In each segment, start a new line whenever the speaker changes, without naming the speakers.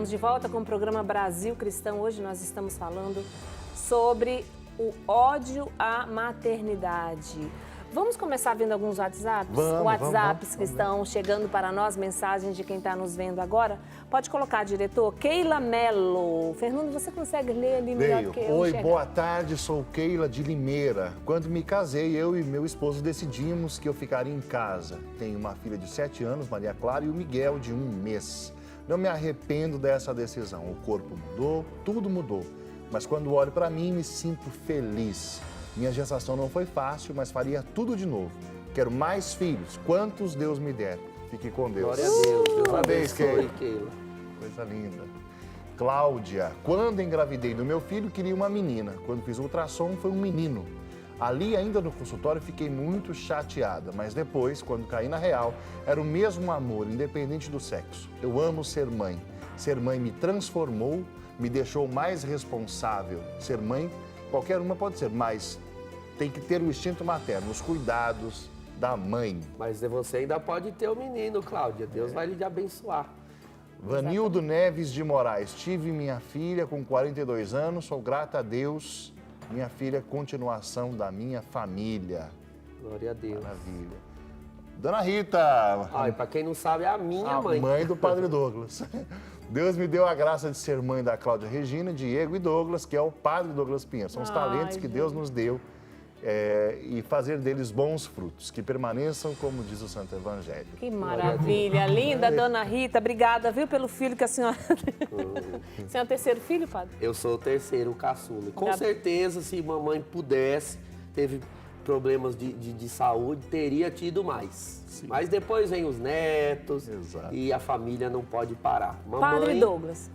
estamos de volta com o programa Brasil Cristão. Hoje nós estamos falando sobre o ódio à maternidade. Vamos começar vendo alguns WhatsApps? WhatsApps que estão chegando para nós, mensagens de quem está nos vendo agora. Pode colocar, diretor. Keila Mello. Fernando, você consegue ler ali melhor do que eu?
Oi, boa tarde, sou Keila de Limeira. Quando me casei, eu e meu esposo decidimos que eu ficaria em casa. Tenho uma filha de 7 anos, Maria Clara, e o Miguel, de 1 mês. Não me arrependo dessa decisão. O corpo mudou, tudo mudou. Mas quando olho para mim, me sinto feliz. Minha gestação não foi fácil, mas faria tudo de novo. Quero mais filhos, quantos Deus me der. Fique com Deus.
Glória a Deus. Deus
Parabéns,
abençoe, Keila.
Coisa linda. Cláudia, quando engravidei do meu filho, queria uma menina. Quando fiz o ultrassom, foi um menino. Ali, ainda no consultório, fiquei muito chateada. Mas depois, quando caí na real, era o mesmo amor, independente do sexo. Eu amo ser mãe. Ser mãe me transformou, me deixou mais responsável. Ser mãe, qualquer uma pode ser, mas tem que ter o instinto materno, os cuidados da mãe.
Mas você ainda pode ter o menino, Cláudia. Deus vai lhe abençoar.
Vanildo Neves de Moraes. Tive minha filha com 42 anos, sou grata a Deus. Minha filha é continuação da minha família.
Glória a Deus.
Maravilha. Dona Rita.
Ah, e pra quem não sabe, é a minha mãe.
A mãe do Padre Douglas. Deus me deu a graça de ser mãe da Cláudia Regina, Diego e Douglas, que é o Padre Douglas Pinheiro. São os talentos que Deus nos deu e fazer deles bons frutos, que permaneçam, como diz o Santo Evangelho.
Que maravilha, linda, Dona Rita. Obrigada, viu, pelo filho que a senhora... Você é o terceiro filho, padre?
Eu sou o terceiro, o caçula. Com certeza, se mamãe pudesse, teve problemas de saúde, teria tido mais. Sim. Mas depois vem os netos. Exato. E a família não pode parar.
Padre Douglas,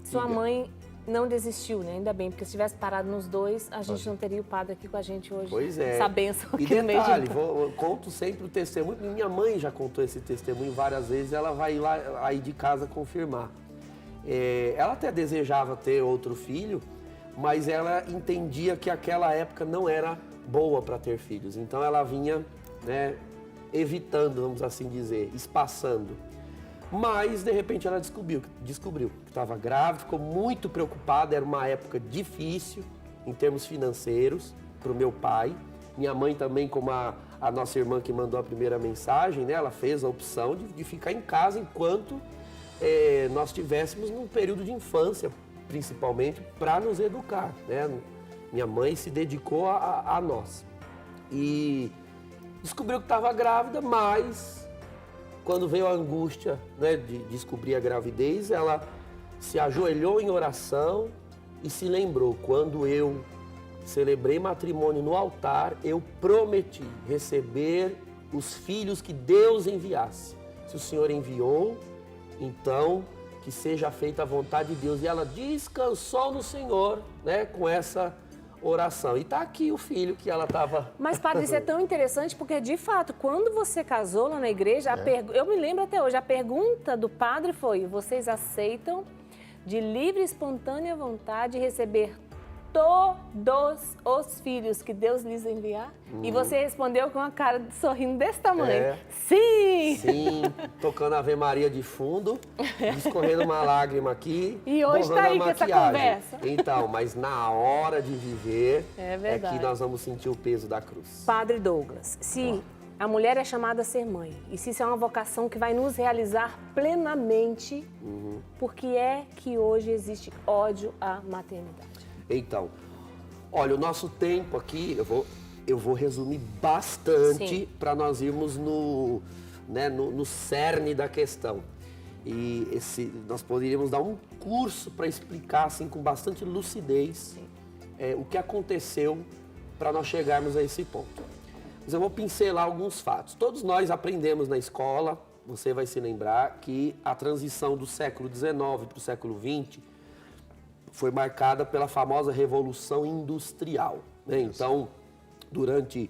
sua mãe não desistiu, né? Ainda bem, porque se tivesse parado nos dois, a gente não teria o padre aqui com a gente hoje.
Pois é.
Essa bênção aqui
e
no meio
detalhe, eu conto sempre o testemunho. Minha mãe já contou esse testemunho várias vezes, ela vai lá aí de casa confirmar. Ela até desejava ter outro filho, mas ela entendia que aquela época não era boa para ter filhos. Então ela vinha, né, evitando, vamos assim dizer, espaçando. Mas, de repente, ela descobriu que estava grávida, ficou muito preocupada. Era uma época difícil, em termos financeiros, para o meu pai. Minha mãe também, como a nossa irmã que mandou a primeira mensagem, né, ela fez a opção de ficar em casa enquanto nós estivéssemos num período de infância, principalmente, para nos educar, né? Minha mãe se dedicou a nós. E descobriu que estava grávida, mas quando veio a angústia, né, de descobrir a gravidez, ela se ajoelhou em oração e se lembrou: quando eu celebrei matrimônio no altar, eu prometi receber os filhos que Deus enviasse. Se o Senhor enviou, então que seja feita a vontade de Deus. E ela descansou no Senhor, né, com essa oração. E está aqui o filho que ela estava...
Mas, padre, isso é tão interessante porque, de fato, quando você casou lá na igreja, eu me lembro até hoje, a pergunta do padre foi: vocês aceitam de livre e espontânea vontade receber todos os filhos que Deus lhes enviar? E você respondeu com uma cara sorrindo desse tamanho. Sim!
Sim, tocando Ave Maria de fundo, escorrendo uma lágrima aqui.
E hoje está aí com essa conversa.
Então, mas na hora de viver,
é
que nós vamos sentir o peso da cruz.
Padre Douglas, se a mulher é chamada a ser mãe, e se isso é uma vocação que vai nos realizar plenamente, por que é que hoje existe ódio à maternidade?
Então, olha, o nosso tempo aqui, eu vou resumir bastante para nós irmos no cerne da questão. E nós poderíamos dar um curso para explicar assim, com bastante lucidez o que aconteceu para nós chegarmos a esse ponto. Mas eu vou pincelar alguns fatos. Todos nós aprendemos na escola, você vai se lembrar, que a transição do século XIX para o século XX foi marcada pela famosa Revolução Industrial, né? Então, durante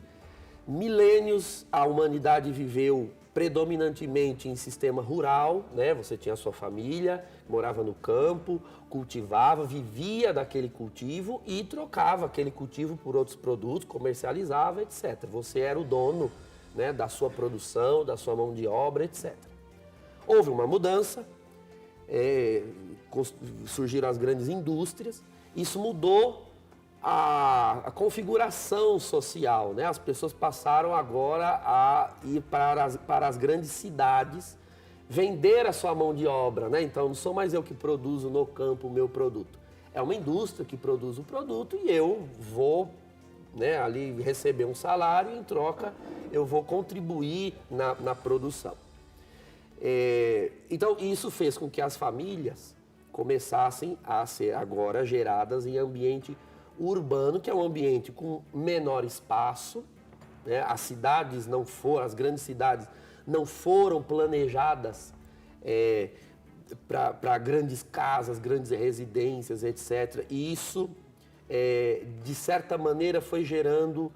milênios, a humanidade viveu predominantemente em sistema rural, né? Você tinha a sua família, morava no campo, cultivava, vivia daquele cultivo e trocava aquele cultivo por outros produtos, comercializava, etc. Você era o dono, né, da sua produção, da sua mão de obra, etc. Houve uma mudança, surgiram as grandes indústrias, isso mudou a configuração social, né? As pessoas passaram agora a ir para as grandes cidades, vender a sua mão de obra, né? Então, não sou mais eu que produzo no campo o meu produto. É uma indústria que produz o produto e eu vou, né, ali receber um salário e, em troca, eu vou contribuir na produção. Então, isso fez com que as famílias começassem a ser agora geradas em ambiente urbano, que é um ambiente com menor espaço, né? As grandes cidades não foram planejadas para grandes casas, grandes residências, etc. E isso, de certa maneira, foi gerando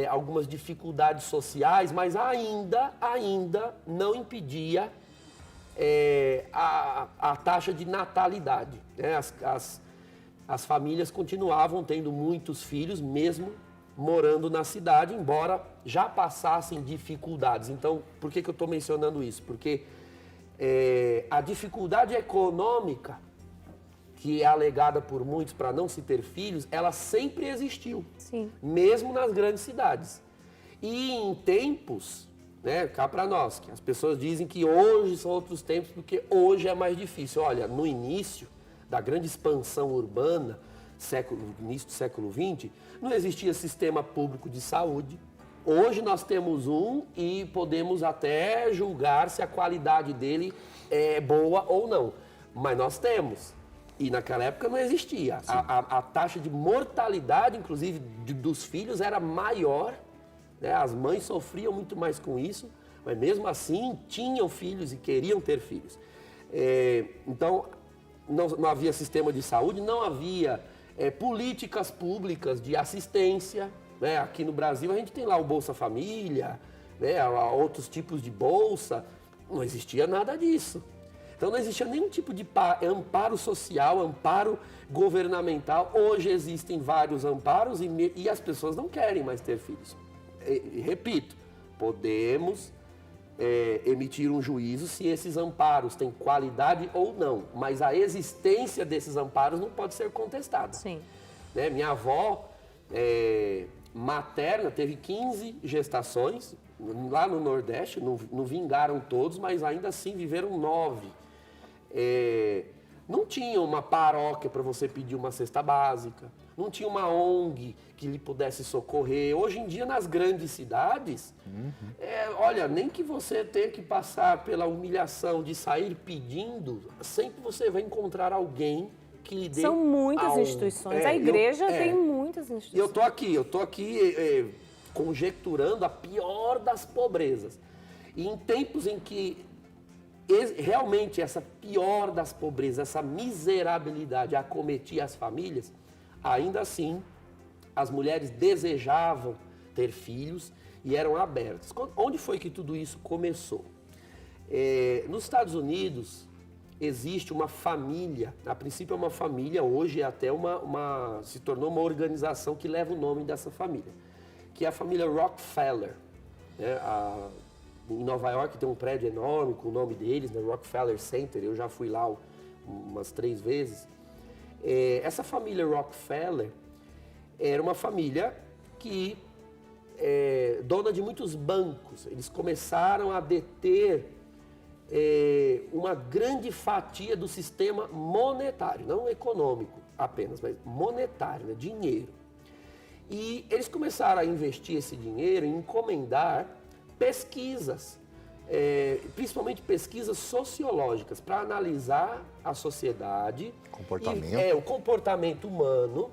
algumas dificuldades sociais, mas ainda não impedia a taxa de natalidade, né? As famílias continuavam tendo muitos filhos, mesmo morando na cidade, embora já passassem dificuldades. Então, por que eu estou mencionando isso? Porque a dificuldade econômica, que é alegada por muitos para não se ter filhos, ela sempre existiu,
Sim.
mesmo nas grandes cidades. E em tempos, né, cá para nós, que as pessoas dizem que hoje são outros tempos, porque hoje é mais difícil. Olha, no início da grande expansão urbana, início do século XX, não existia sistema público de saúde. Hoje nós temos um e podemos até julgar se a qualidade dele é boa ou não. Mas nós temos. E naquela época não existia. A taxa de mortalidade, inclusive, dos filhos era maior, né? As mães sofriam muito mais com isso, mas mesmo assim tinham filhos e queriam ter filhos. Então, não havia sistema de saúde, não havia políticas públicas de assistência, né? Aqui no Brasil a gente tem lá o Bolsa Família, né? Outros tipos de bolsa, não existia nada disso. Então não existia nenhum tipo de amparo social, amparo governamental. Hoje existem vários amparos e as pessoas não querem mais ter filhos. Repito, podemos emitir um juízo se esses amparos têm qualidade ou não, mas a existência desses amparos não pode ser contestada.
Sim.
Né? Minha avó materna teve 15 gestações lá no Nordeste, não vingaram todos, mas ainda assim viveram 9. Não tinha uma paróquia para você pedir uma cesta básica, não tinha uma ONG que lhe pudesse socorrer. Hoje em dia, nas grandes cidades, olha, nem que você tenha que passar pela humilhação de sair pedindo, sempre você vai encontrar alguém que lhe dê.
São muitas instituições. A igreja tem muitas instituições.
Eu tô aqui conjecturando a pior das pobrezas. E em tempos em que realmente essa pior das pobrezas, essa miserabilidade acometia as famílias, ainda assim as mulheres desejavam ter filhos e eram abertas. Onde foi que tudo isso começou? Nos Estados Unidos existe uma família, a princípio é uma família, hoje é até se tornou uma organização que leva o nome dessa família, que é a família Rockefeller, né? Em Nova York tem um prédio enorme com o nome deles, né? Rockefeller Center, eu já fui lá umas 3 vezes. Essa família Rockefeller era uma família que dona de muitos bancos. Eles começaram a deter uma grande fatia do sistema monetário, não econômico apenas, mas monetário, né? Dinheiro. E eles começaram a investir esse dinheiro em encomendar pesquisas, principalmente pesquisas sociológicas, para analisar a sociedade, o comportamento humano.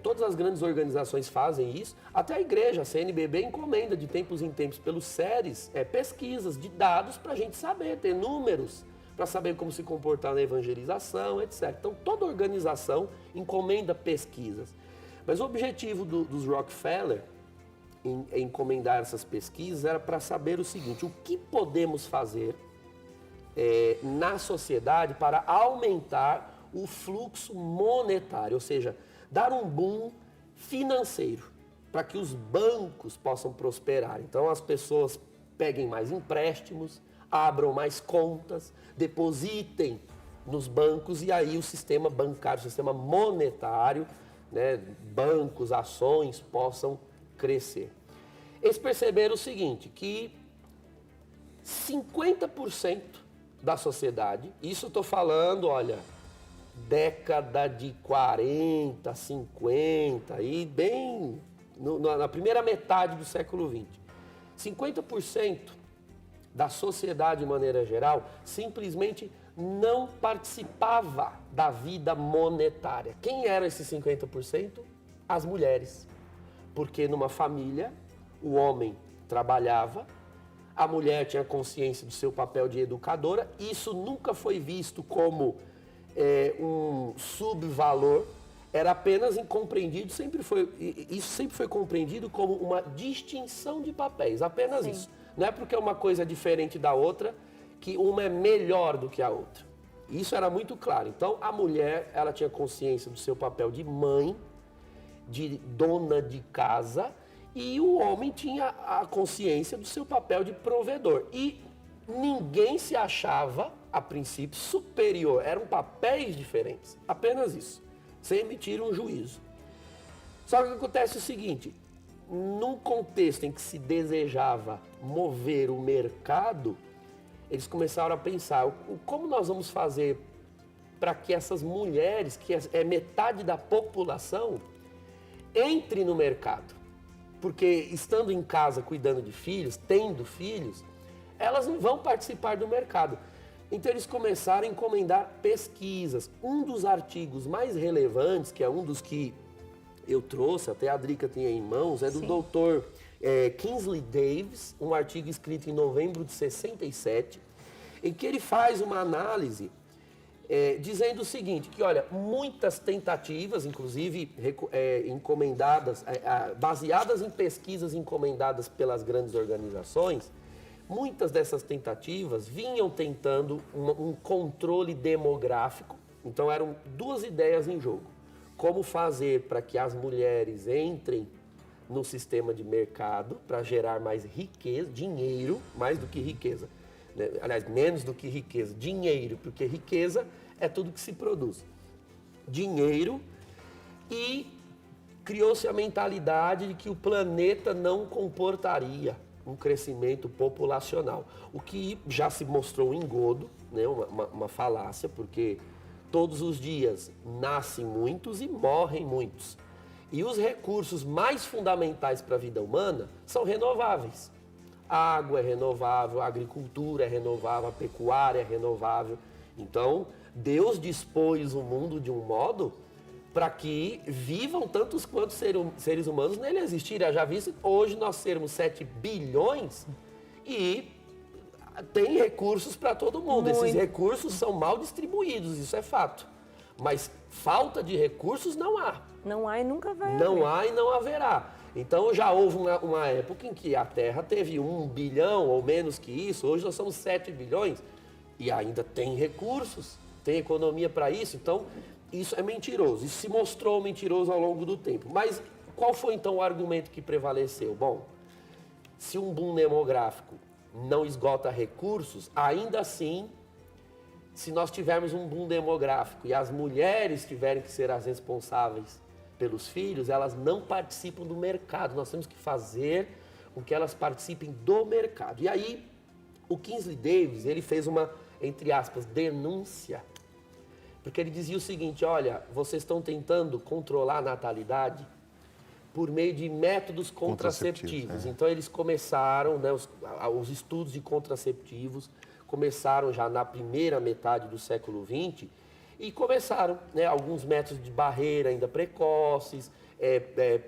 Todas as grandes organizações fazem isso, até a igreja, a CNBB, encomenda de tempos em tempos pelos séries pesquisas de dados para a gente saber, ter números, para saber como se comportar na evangelização, etc. Então, toda organização encomenda pesquisas. Mas o objetivo dos Rockefeller em encomendar essas pesquisas era para saber o seguinte: o que podemos fazer na sociedade para aumentar o fluxo monetário, ou seja, dar um boom financeiro para que os bancos possam prosperar. Então as pessoas peguem mais empréstimos, abram mais contas, depositem nos bancos, e aí o sistema bancário, o sistema monetário, né, bancos, ações, possam crescer. Eles perceberam o seguinte, que 50% da sociedade, isso eu estou falando, olha, década de 40, 50, e bem na primeira metade do século 20, 50% da sociedade, de maneira geral, simplesmente não participava da vida monetária. Quem eram esses 50%? As mulheres. Porque numa família, o homem trabalhava, a mulher tinha consciência do seu papel de educadora, isso nunca foi visto como um subvalor, era apenas incompreendido, isso sempre foi compreendido como uma distinção de papéis, apenas isso. Não é porque uma coisa é diferente da outra que uma é melhor do que a outra. Isso era muito claro. Então, a mulher, ela tinha consciência do seu papel de mãe, de dona de casa, e o homem tinha a consciência do seu papel de provedor. E ninguém se achava, a princípio, superior. Eram papéis diferentes. Apenas isso. Sem emitir um juízo. Só que acontece o seguinte, num contexto em que se desejava mover o mercado, eles começaram a pensar, como nós vamos fazer para que essas mulheres, que é metade da população, entre no mercado? Porque estando em casa cuidando de filhos, tendo filhos, elas não vão participar do mercado. Então eles começaram a encomendar pesquisas. Um dos artigos mais relevantes, que é um dos que eu trouxe, até a Drica tem aí em mãos, é do Dr. Kingsley Davis, um artigo escrito em novembro de 67, em que ele faz uma análise dizendo o seguinte, que olha, muitas tentativas, inclusive encomendadas, baseadas em pesquisas encomendadas pelas grandes organizações, muitas dessas tentativas vinham tentando um controle demográfico. Então eram duas ideias em jogo. Como fazer para que as mulheres entrem no sistema de mercado para gerar mais riqueza, dinheiro, mais do que riqueza. Né? Aliás, menos do que riqueza, dinheiro, porque riqueza é tudo que se produz. Dinheiro, e criou-se a mentalidade de que o planeta não comportaria um crescimento populacional, o que já se mostrou um engodo, né? uma falácia, porque todos os dias nascem muitos e morrem muitos. E os recursos mais fundamentais para a vida humana são renováveis. A água é renovável, a agricultura é renovável, a pecuária é renovável. Então, Deus dispôs o mundo de um modo para que vivam tantos quantos seres humanos nele existirem. Já visto hoje nós sermos 7 bilhões e tem recursos para todo mundo.
Muito.
Esses recursos são mal distribuídos, isso é fato. Mas falta de recursos não há.
Não há e nunca vai
Não
haver.
há e não haverá. Então já houve uma época em que a Terra teve 1 bilhão ou menos que isso, hoje nós somos 7 bilhões e ainda tem recursos, tem economia para isso, então isso é mentiroso. Isso se mostrou mentiroso ao longo do tempo. Mas qual foi então o argumento que prevaleceu? Bom, se um boom demográfico não esgota recursos, ainda assim, se nós tivermos um boom demográfico e as mulheres tiverem que ser as responsáveis pelos filhos, elas não participam do mercado. Nós temos que fazer com que elas participem do mercado. E aí, o Kingsley Davis, ele fez uma, entre aspas, denúncia, porque ele dizia o seguinte, olha, vocês estão tentando controlar a natalidade por meio de métodos contraceptivos. Então, eles começaram, né, os estudos de contraceptivos começaram já na primeira metade do século XX, e começaram, né, alguns métodos de barreira ainda precoces,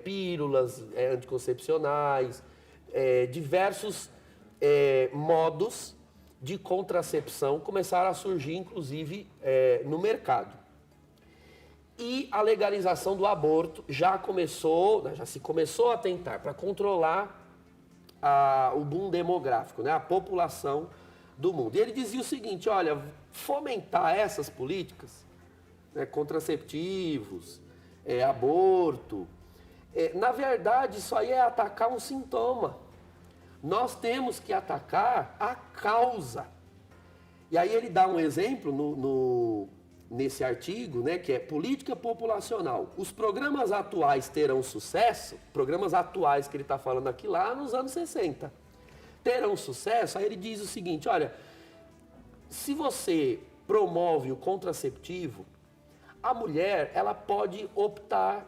pílulas anticoncepcionais, diversos modos de contracepção começaram a surgir, inclusive, no mercado. E a legalização do aborto já começou, né, já se começou a tentar para controlar o boom demográfico, né, a população do mundo. E ele dizia o seguinte, olha, fomentar essas políticas, né, contraceptivos, aborto, na verdade isso aí é atacar um sintoma. Nós temos que atacar a causa. E aí ele dá um exemplo nesse artigo, né, que é política populacional. Os programas atuais terão sucesso, programas atuais que ele está falando aqui lá nos anos 60, terão sucesso. Aí ele diz o seguinte, olha, se você promove o contraceptivo, a mulher, ela pode optar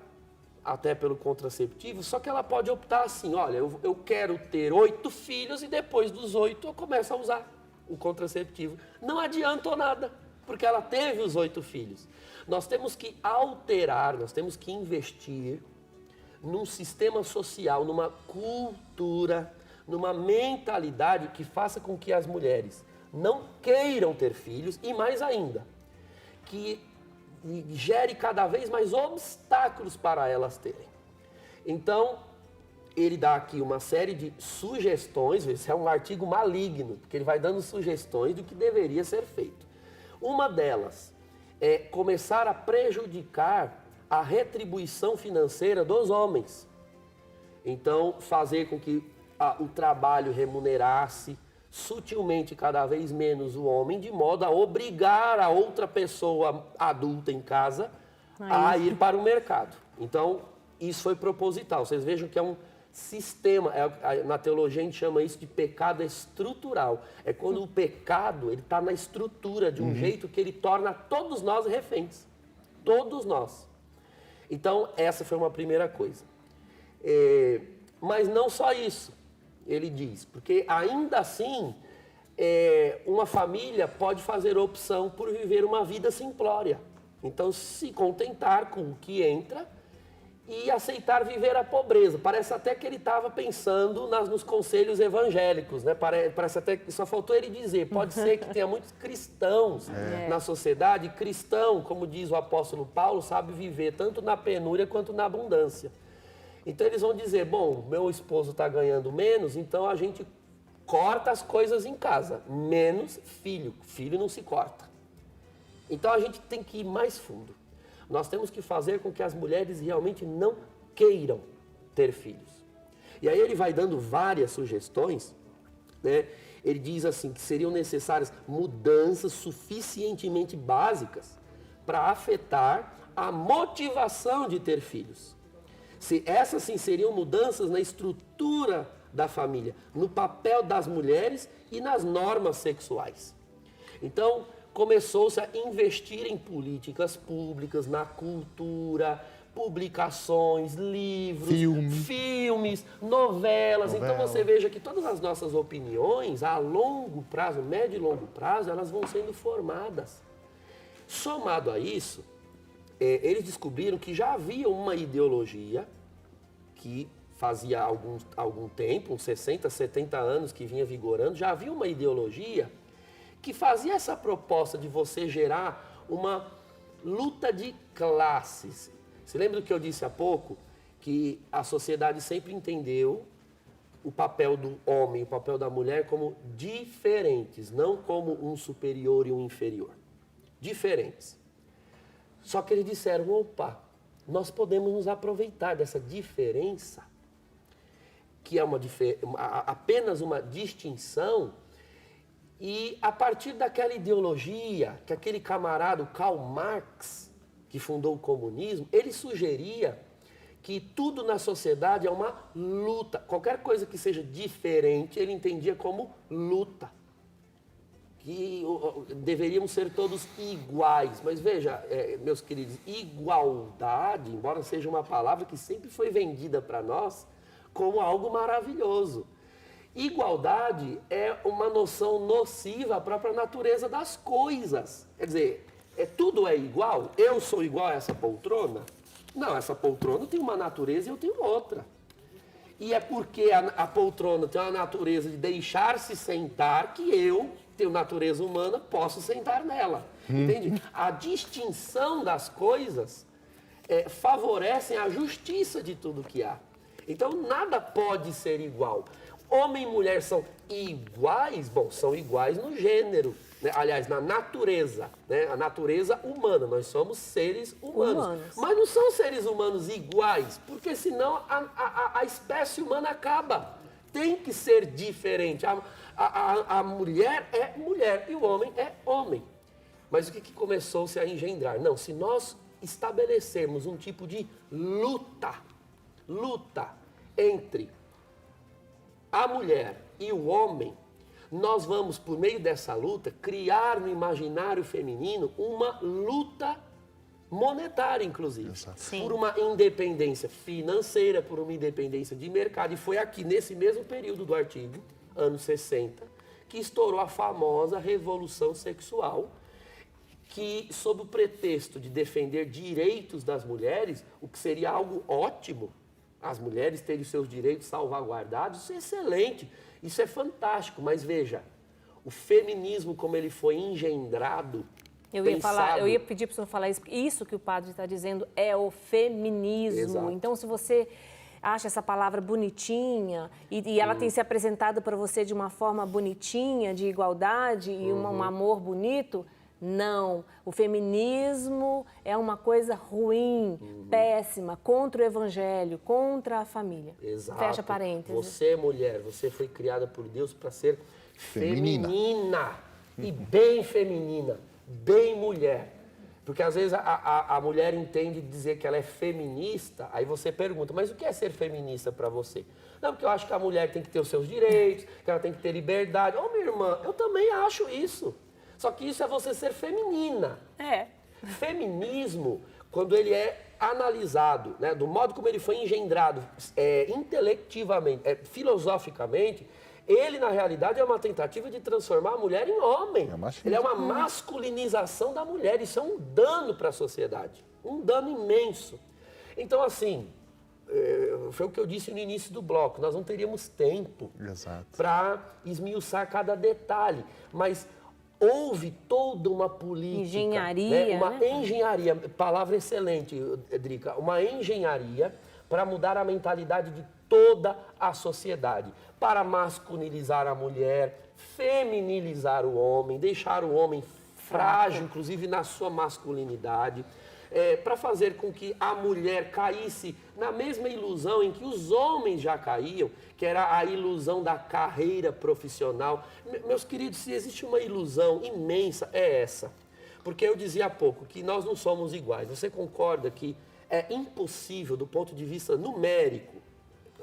até pelo contraceptivo, só que ela pode optar assim, olha, eu quero ter 8 filhos e depois dos 8 eu começo a usar o contraceptivo. Não adiantou nada, porque ela teve os 8 filhos. Nós temos que alterar, nós temos que investir num sistema social, numa cultura, numa mentalidade que faça com que as mulheres não queiram ter filhos e, mais ainda, que gere cada vez mais obstáculos para elas terem. Então, ele dá aqui uma série de sugestões, esse é um artigo maligno, porque ele vai dando sugestões do que deveria ser feito. Uma delas é começar a prejudicar a retribuição financeira dos homens. Então, fazer com que o trabalho remunerasse sutilmente cada vez menos o homem, de modo a obrigar a outra pessoa adulta em casa a ir para o mercado. Então, isso foi proposital. Vocês vejam que é um sistema, na teologia a gente chama isso de pecado estrutural. É quando o pecado está na estrutura de um jeito que ele torna todos nós reféns. Todos nós. Então, essa foi uma primeira coisa. Mas não só isso, ele diz, porque ainda assim, uma família pode fazer opção por viver uma vida simplória. Então, se contentar com o que entra e aceitar viver a pobreza. Parece até que ele estava pensando nos conselhos evangélicos, né? Parece até que só faltou ele dizer, pode ser que tenha muitos cristãos na sociedade. Cristão, como diz o apóstolo Paulo, sabe viver tanto na penúria quanto na abundância. Então eles vão dizer, bom, meu esposo está ganhando menos, então a gente corta as coisas em casa, menos filho. Filho não se corta. Então a gente tem que ir mais fundo. Nós temos que fazer com que as mulheres realmente não queiram ter filhos. E aí ele vai dando várias sugestões, né? Ele diz assim, que seriam necessárias mudanças suficientemente básicas para afetar a motivação de ter filhos. Essas sim seriam mudanças na estrutura da família, no papel das mulheres e nas normas sexuais. Então, começou-se a investir em políticas públicas, na cultura, publicações, livros, filmes, novelas. Então você veja que todas as nossas opiniões, a longo prazo, médio e longo prazo, elas vão sendo formadas. Somado a isso, eles descobriram que já havia uma ideologia que fazia algum tempo, uns 60, 70 anos que vinha vigorando, já havia uma ideologia que fazia essa proposta de você gerar uma luta de classes. Você lembra do que eu disse há pouco? Que a sociedade sempre entendeu o papel do homem, o papel da mulher como diferentes, não como um superior e um inferior. Diferentes. Só que eles disseram, opa, nós podemos nos aproveitar dessa diferença, que é apenas uma distinção, e a partir daquela ideologia, que aquele camarada, o Karl Marx, que fundou o comunismo, ele sugeria que tudo na sociedade é uma luta. Qualquer coisa que seja diferente, ele entendia como luta. Que deveríamos ser todos iguais. Mas veja, meus queridos, igualdade, embora seja uma palavra que sempre foi vendida para nós como algo maravilhoso. Igualdade é uma noção nociva à própria natureza das coisas. Quer dizer, tudo é igual? Eu sou igual a essa poltrona? Não, essa poltrona tem uma natureza e eu tenho outra. E é porque a poltrona tem uma natureza de deixar-se sentar que eu tenho natureza humana, posso sentar nela. Entende? A distinção das coisas favorecem a justiça de tudo que há. Então, nada pode ser igual. Homem e mulher são iguais? Bom, são iguais no gênero, né? Aliás, na natureza, né? A natureza humana, nós somos seres humanos. Mas não são seres humanos iguais, porque senão a espécie humana acaba. tem que ser diferente. A mulher é mulher e o homem é homem. Mas o que começou-se a engendrar? Não, se nós estabelecermos um tipo de luta entre a mulher e o homem, nós vamos, por meio dessa luta, criar no imaginário feminino uma luta monetária, inclusive. Por uma independência financeira, por uma independência de mercado. E foi aqui, nesse mesmo período do artigo, anos 60, que estourou a famosa revolução sexual, que, sob o pretexto de defender direitos das mulheres, o que seria algo ótimo, as mulheres terem seus direitos salvaguardados, isso é excelente, isso é fantástico, mas veja, o feminismo como ele foi engendrado,
eu ia pedir para o senhor falar isso, porque isso que o padre está dizendo é o feminismo.
Exato.
Então, se você acha essa palavra bonitinha e ela tem se apresentado para você de uma forma bonitinha, de igualdade e um amor bonito, não. O feminismo é uma coisa ruim, péssima, contra o evangelho, contra a família.
Exato.
Fecha parênteses.
Você, mulher, você foi criada por Deus para ser feminina. E bem feminina, bem mulher. Porque às vezes a mulher entende dizer que ela é feminista, aí você pergunta, mas o que é ser feminista para você? Não, porque eu acho que a mulher tem que ter os seus direitos, que ela tem que ter liberdade. Ô, minha irmã, eu também acho isso. Só que isso é você ser feminina.
É.
Feminismo, quando ele é analisado, né, do modo como ele foi engendrado intelectivamente, filosoficamente, ele, na realidade, é uma tentativa de transformar a mulher em homem. Ele é uma masculinização da mulher. Isso é um dano para a sociedade. Um dano imenso. Então, assim, foi o que eu disse no início do bloco. Nós não teríamos tempo para esmiuçar cada detalhe. Mas houve toda uma política.
Engenharia.
Uma engenharia. Palavra excelente, Drica. Uma engenharia para mudar a mentalidade de toda a sociedade, para masculinizar a mulher, feminilizar o homem, deixar o homem frágil, inclusive na sua masculinidade, para fazer com que a mulher caísse na mesma ilusão em que os homens já caíam, que era a ilusão da carreira profissional. Meus queridos, se existe uma ilusão imensa, é essa. Porque eu dizia há pouco que nós não somos iguais. Você concorda que é impossível, do ponto de vista numérico,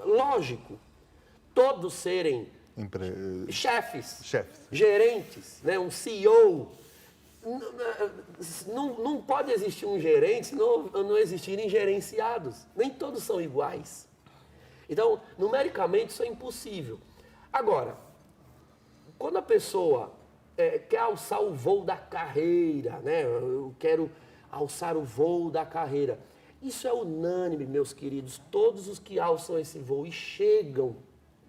lógico, todos serem chefes, gerentes, né? Um CEO. Não pode existir um gerente se não existirem gerenciados. Nem todos são iguais. Então, numericamente, isso é impossível. Agora, quando a pessoa quer alçar o voo da carreira, né? Eu quero alçar o voo da carreira. Isso é unânime, meus queridos. Todos os que alçam esse voo e chegam,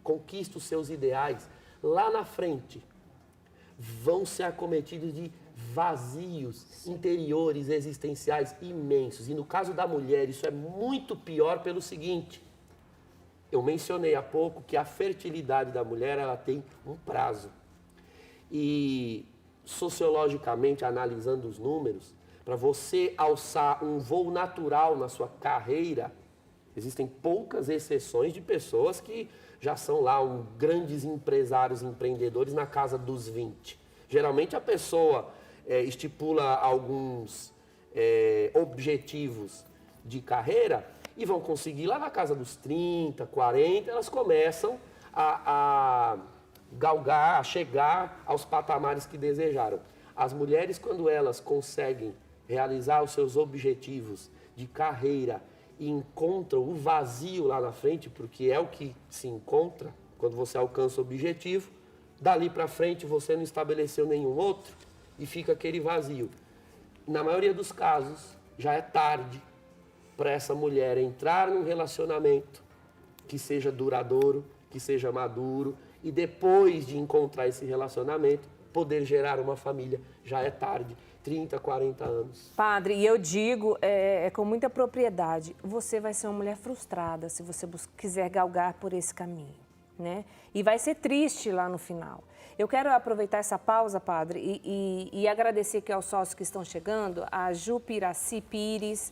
conquistam os seus ideais, lá na frente, vão ser acometidos de vazios interiores, existenciais imensos. E no caso da mulher, isso é muito pior pelo seguinte. Eu mencionei há pouco que a fertilidade da mulher, ela tem um prazo. E, sociologicamente, analisando os números, para você alçar um voo natural na sua carreira, existem poucas exceções de pessoas que já são lá grandes empresários, empreendedores na casa dos 20. Geralmente a pessoa estipula alguns objetivos de carreira e vão conseguir lá na casa dos 30, 40, elas começam a galgar, a chegar aos patamares que desejaram. As mulheres, quando elas conseguem realizar os seus objetivos de carreira e encontram o vazio lá na frente, porque é o que se encontra quando você alcança o objetivo, dali para frente você não estabeleceu nenhum outro e fica aquele vazio. Na maioria dos casos, já é tarde para essa mulher entrar num relacionamento que seja duradouro, que seja maduro, e depois de encontrar esse relacionamento, poder gerar uma família. Já é tarde. 30, 40 anos.
Padre, e eu digo com muita propriedade, você vai ser uma mulher frustrada se você quiser galgar por esse caminho, né? E vai ser triste lá no final. Eu quero aproveitar essa pausa, Padre, e agradecer aqui aos sócios que estão chegando, a Jupiraci Pires,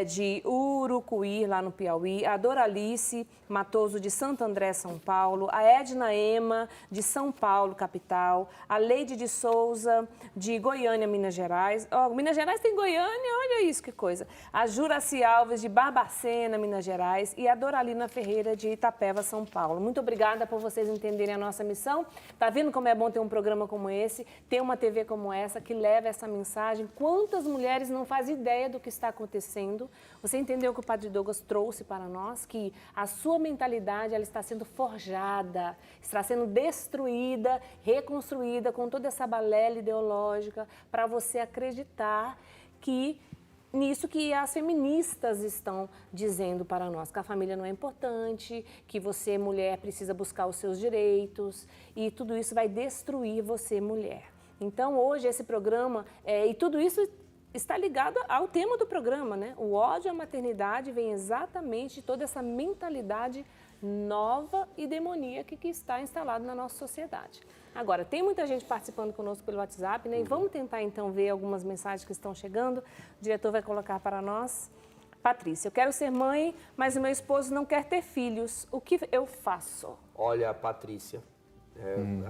de Urucuí, lá no Piauí, a Doralice Matoso, de Santo André, São Paulo, a Edna Ema, de São Paulo, capital, a Leide de Souza, de Goiânia, Minas Gerais. Oh, Minas Gerais tem Goiânia, olha isso, que coisa. A Juraci Alves, de Barbacena, Minas Gerais, e a Doralina Ferreira, de Itapeva, São Paulo. Muito obrigada por vocês entenderem a nossa missão. Tá vendo como é bom ter um programa como esse, ter uma TV como essa, que leva essa mensagem? Quantas mulheres não fazem ideia do que está acontecendo? Você entendeu o que o Padre Douglas trouxe para nós? Que a sua mentalidade, ela está sendo forjada, está sendo destruída, reconstruída com toda essa balela ideológica para você acreditar que nisso que as feministas estão dizendo para nós, que a família não é importante, que você, mulher, precisa buscar os seus direitos, e tudo isso vai destruir você, mulher. Então, hoje, esse programa, e tudo isso está ligado ao tema do programa, né? O ódio à maternidade vem exatamente de toda essa mentalidade nova e demoníaca que está instalada na nossa sociedade. Agora, tem muita gente participando conosco pelo WhatsApp, né? E vamos tentar, então, ver algumas mensagens que estão chegando. O diretor vai colocar para nós. Patrícia, eu quero ser mãe, mas o meu esposo não quer ter filhos. O que eu faço?
Olha, Patrícia,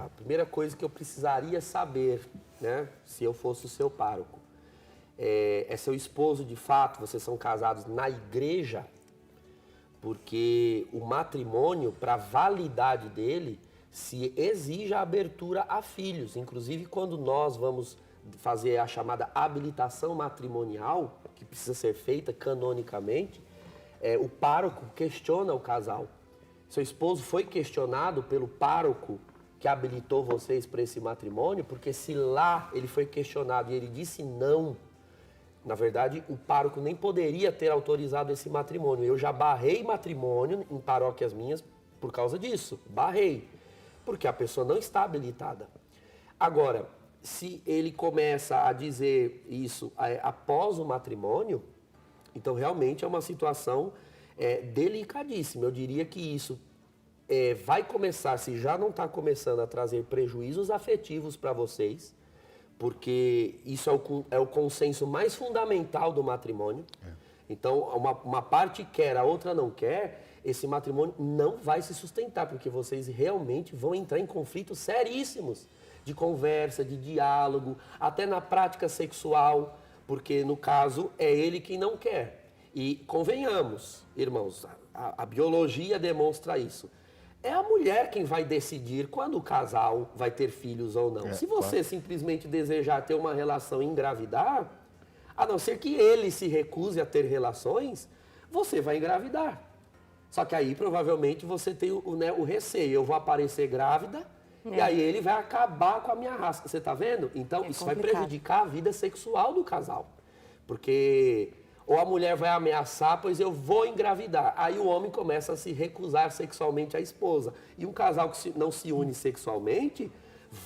a primeira coisa que eu precisaria saber, né, se eu fosse o seu pároco, é seu esposo, de fato, vocês são casados na igreja, porque o matrimônio, para a validade dele, se exige a abertura a filhos. Inclusive, quando nós vamos fazer a chamada habilitação matrimonial, que precisa ser feita canonicamente, o pároco questiona o casal. Seu esposo foi questionado pelo pároco que habilitou vocês para esse matrimônio, porque se lá ele foi questionado e ele disse não, na verdade, o pároco nem poderia ter autorizado esse matrimônio. Eu já barrei matrimônio em paróquias minhas por causa disso. Barrei. Porque a pessoa não está habilitada. Agora, se ele começa a dizer isso após o matrimônio, então realmente é uma situação delicadíssima. Eu diria que isso vai começar, se já não está começando a trazer prejuízos afetivos para vocês, porque isso é o consenso mais fundamental do matrimônio. Então, uma parte quer, a outra não quer, esse matrimônio não vai se sustentar, porque vocês realmente vão entrar em conflitos seríssimos de conversa, de diálogo, até na prática sexual, porque no caso é ele quem não quer. E convenhamos, irmãos, a biologia demonstra isso. É a mulher quem vai decidir quando o casal vai ter filhos ou não. Se você simplesmente desejar ter uma relação e engravidar, a não ser que ele se recuse a ter relações, você vai engravidar. Só que aí provavelmente você tem o receio, eu vou aparecer grávida e aí ele vai acabar com a minha raça. Você está vendo? Então isso vai prejudicar a vida sexual do casal. Porque ou a mulher vai ameaçar, pois eu vou engravidar. Aí o homem começa a se recusar sexualmente à esposa. E um casal que não se une sexualmente,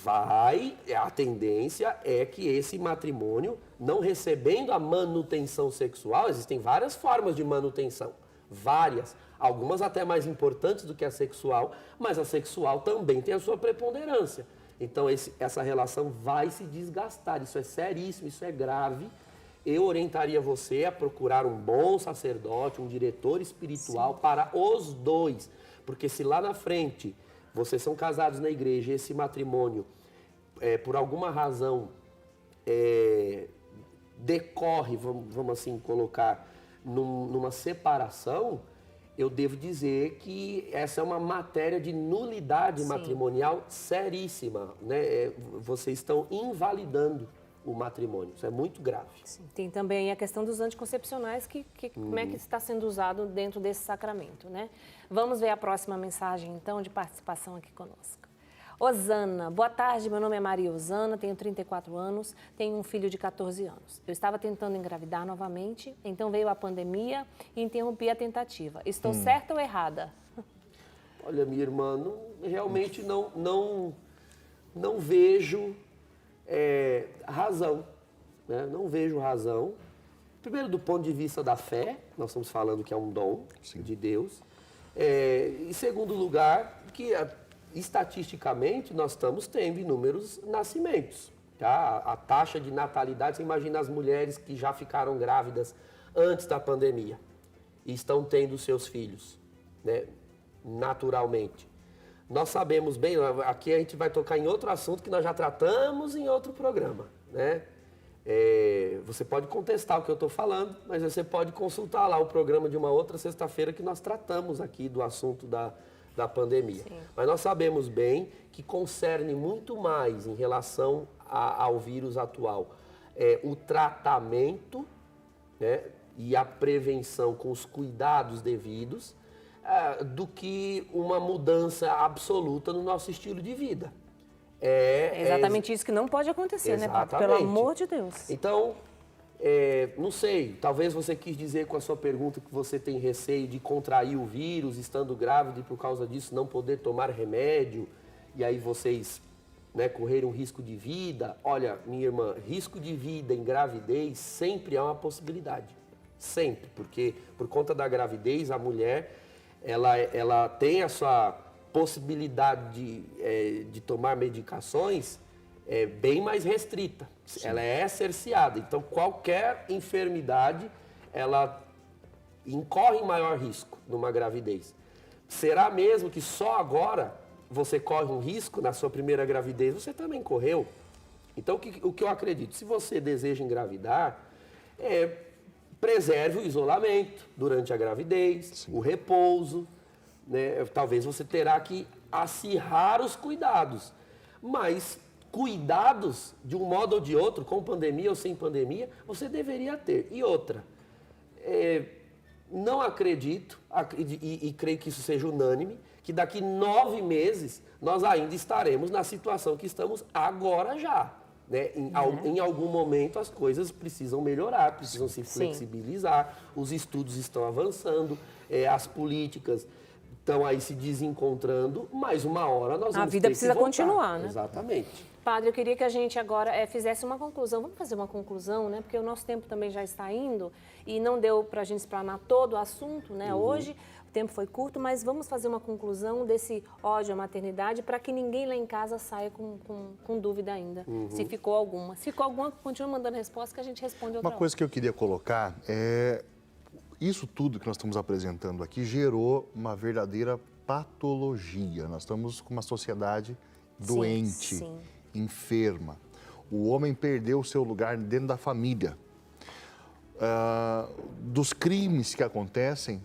a tendência é que esse matrimônio, não recebendo a manutenção sexual, existem várias formas de manutenção, várias, algumas até mais importantes do que a sexual, mas a sexual também tem a sua preponderância. Então essa relação vai se desgastar, isso é seríssimo, isso é grave. Eu orientaria você a procurar um bom sacerdote, um diretor espiritual para os dois, porque se lá na frente vocês são casados na igreja e esse matrimônio, por alguma razão, decorre, vamos assim colocar, numa separação, eu devo dizer que essa é uma matéria de nulidade matrimonial seríssima, né? Vocês estão invalidando o matrimônio, isso é muito grave.
Sim. Tem também a questão dos anticoncepcionais, como é que está sendo usado dentro desse sacramento, né? Vamos ver a próxima mensagem, então, de participação aqui conosco. Osana, boa tarde, meu nome é Maria Osana, tenho 34 anos, tenho um filho de 14 anos. Eu estava tentando engravidar novamente, então veio a pandemia e interrompi a tentativa. Estou certa ou errada?
Olha, minha irmã, realmente não vejo razão, né? Não vejo razão. Primeiro, do ponto de vista da fé, nós estamos falando que é um dom de Deus. Em segundo lugar, que estatisticamente nós estamos tendo inúmeros nascimentos. Tá? A taxa de natalidade, você imagina as mulheres que já ficaram grávidas antes da pandemia e estão tendo seus filhos, né, naturalmente. Nós sabemos bem, aqui a gente vai tocar em outro assunto que nós já tratamos em outro programa, né? Você pode contestar o que eu estou falando, mas você pode consultar lá o programa de uma outra sexta-feira que nós tratamos aqui do assunto da pandemia.
Sim.
Mas nós sabemos bem que concerne muito mais em relação ao vírus atual o tratamento, né, e a prevenção com os cuidados devidos do que uma mudança absoluta no nosso estilo de vida.
É exatamente isso que não pode acontecer, né, Padre? Pelo amor de Deus.
Então, não sei, talvez você quis dizer com a sua pergunta que você tem receio de contrair o vírus estando grávida e por causa disso não poder tomar remédio e aí vocês, né, correrem um risco de vida. Olha, minha irmã, risco de vida em gravidez sempre é uma possibilidade. Sempre, porque por conta da gravidez a mulher ela tem a sua possibilidade de tomar medicações bem mais restrita. Sim. Ela é cerceada. Então, qualquer enfermidade, ela incorre em maior risco numa gravidez. Será mesmo que só agora você corre um risco na sua primeira gravidez? Você também correu. Então, o que eu acredito? Se você deseja engravidar, preserve o isolamento durante a gravidez, sim, o repouso, né? Talvez você terá que acirrar os cuidados, mas cuidados, de um modo ou de outro, com pandemia ou sem pandemia, você deveria ter. E outra, não acredito, e creio que isso seja unânime, que daqui 9 meses nós ainda estaremos na situação que estamos agora já. Né? Em algum momento as coisas precisam melhorar, precisam se flexibilizar, sim, os estudos estão avançando, as políticas estão aí se desencontrando, mas uma hora nós vamos ter que voltar. A vida
precisa continuar, né?
Exatamente.
Padre, eu queria que a gente agora fizesse uma conclusão. Vamos fazer uma conclusão, né? Porque o nosso tempo também já está indo e não deu para a gente explanar todo o assunto, né? Uhum. Hoje o tempo foi curto, mas vamos fazer uma conclusão desse ódio à maternidade para que ninguém lá em casa saia com dúvida ainda, uhum, se ficou alguma. Se ficou alguma, continua mandando resposta que a gente responde outra hora.
Uma coisa que eu queria colocar isso tudo que nós estamos apresentando aqui gerou uma verdadeira patologia. Nós estamos com uma sociedade doente, sim, enferma. O homem perdeu o seu lugar dentro da família. Dos crimes que acontecem,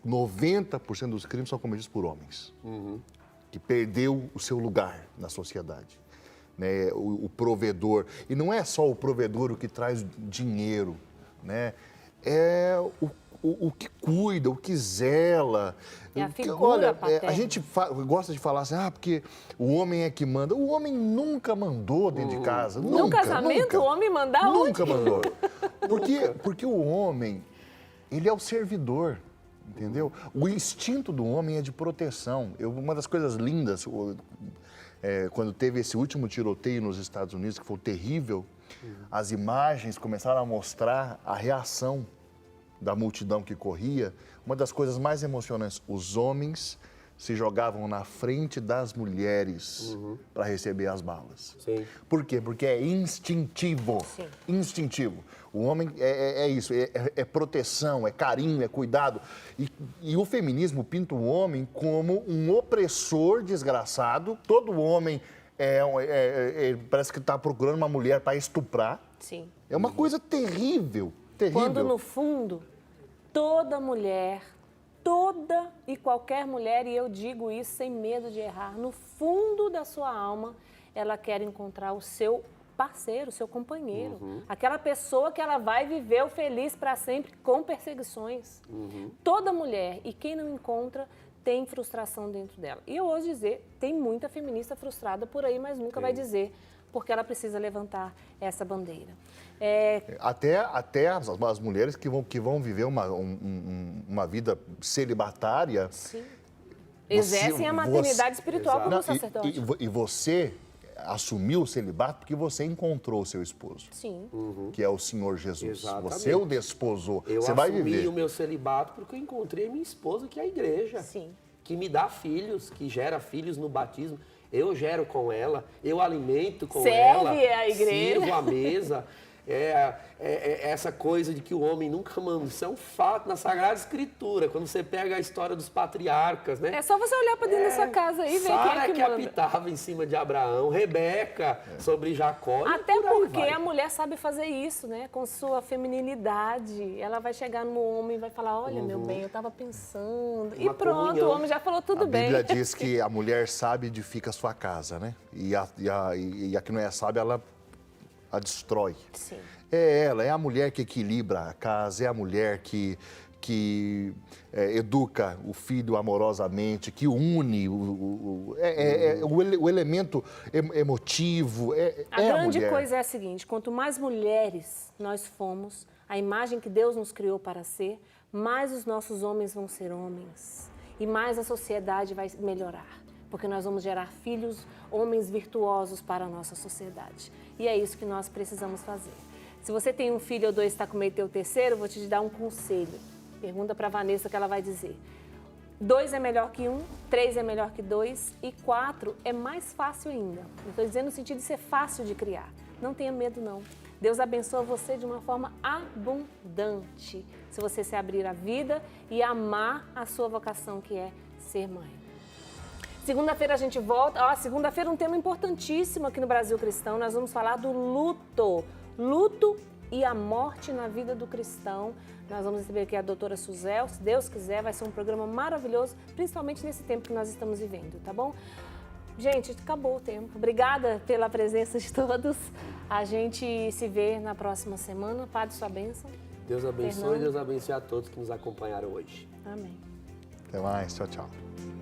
90% dos crimes são cometidos por homens, uhum, que perdeu o seu lugar na sociedade. Né? O provedor. E não é só o provedor o que traz dinheiro, né? É o que cuida, o que zela.
É a figura paterna.
A gente gosta de falar assim, porque o homem é que manda. O homem nunca mandou dentro de casa.
No casamento, o homem manda onde?
Nunca mandou. Porque o homem, ele é o servidor, entendeu? O instinto do homem é de proteção. Uma das coisas lindas, quando teve esse último tiroteio nos Estados Unidos, que foi terrível, as imagens começaram a mostrar a reação da multidão que corria. Uma das coisas mais emocionantes, os homens se jogavam na frente das mulheres, uhum, para receber as balas.
Sim.
Por quê? Porque é instintivo. Sim. Instintivo. O homem é isso, é proteção, é carinho, é cuidado. E o feminismo pinta o homem como um opressor desgraçado. Todo homem parece que está procurando uma mulher para estuprar.
Sim.
É uma coisa terrível, terrível.
Quando, no fundo, toda mulher, toda e qualquer mulher, e eu digo isso sem medo de errar, no fundo da sua alma, ela quer encontrar o seu parceiro, o seu companheiro. Uhum. Aquela pessoa que ela vai viver o feliz para sempre com perseguições. Uhum. Toda mulher, e quem não encontra, tem frustração dentro dela. E eu ouso dizer, tem muita feminista frustrada por aí, mas nunca vai dizer, porque ela precisa levantar essa bandeira.
Até as mulheres que vão viver uma vida celibatária.
Sim. Exercem a maternidade espiritual como sacerdote.
E você assumiu o celibato porque você encontrou o seu esposo.
Sim.
Uhum. Que é o Senhor Jesus.
Exatamente.
Você o desposou. Você
vai
viver.
Eu assumi o meu celibato porque eu encontrei a minha esposa, que é a igreja.
Sim.
Que me dá filhos, que gera filhos no batismo. Eu gero com ela, eu alimento com ela.
Serve a igreja.
Sirvo a mesa. Essa coisa de que o homem nunca manda. Isso é um fato na Sagrada Escritura. Quando você pega a história dos patriarcas, né?
É só você olhar para dentro da sua casa aí e ver quem
Sara
é
que
manda.
apitava em cima de Abraão, Rebeca sobre Jacó. e
Até
por aí
porque
vai.
a mulher sabe fazer isso, né? Com sua feminilidade. Ela vai chegar no homem e vai falar, olha, meu bem, eu estava pensando. E
Uma
pronto,
comunhão.
o homem já falou tudo
A
bem.
Bíblia diz que a mulher sábia edifica a sua casa, né? E a que não é sábia, ela a destrói.
Sim.
É ela, é a mulher que equilibra a casa, é a mulher que educa o filho amorosamente, que une o elemento emotivo.
A
a
grande
mulher.
coisa é a seguinte, quanto mais mulheres nós fomos, a imagem que Deus nos criou para ser, mais os nossos homens vão ser homens e mais a sociedade vai melhorar, porque nós vamos gerar filhos, homens virtuosos para a nossa sociedade. E é isso que nós precisamos fazer. Se você tem um filho ou dois e está com medo de ter o terceiro, eu vou te dar um conselho. Pergunta para a Vanessa o que ela vai dizer. 2 é melhor que 1, 3 é melhor que 2 e 4 é mais fácil ainda. Eu estou dizendo no sentido de ser fácil de criar. Não tenha medo, não. Deus abençoa você de uma forma abundante, se você se abrir à vida e amar a sua vocação, que é ser mãe. Segunda-feira a gente volta. Segunda-feira um tema importantíssimo aqui no Brasil Cristão. Nós vamos falar do luto. Luto e a morte na vida do cristão. Nós vamos receber aqui a doutora Suzel. Se Deus quiser, vai ser um programa maravilhoso, principalmente nesse tempo que nós estamos vivendo, tá bom? Gente, acabou o tempo. Obrigada pela presença de todos. A gente se vê na próxima semana. Padre, sua bênção.
Deus abençoe
Fernando.
e Deus abençoe a todos que nos acompanharam hoje.
Amém.
Até mais, tchau, tchau.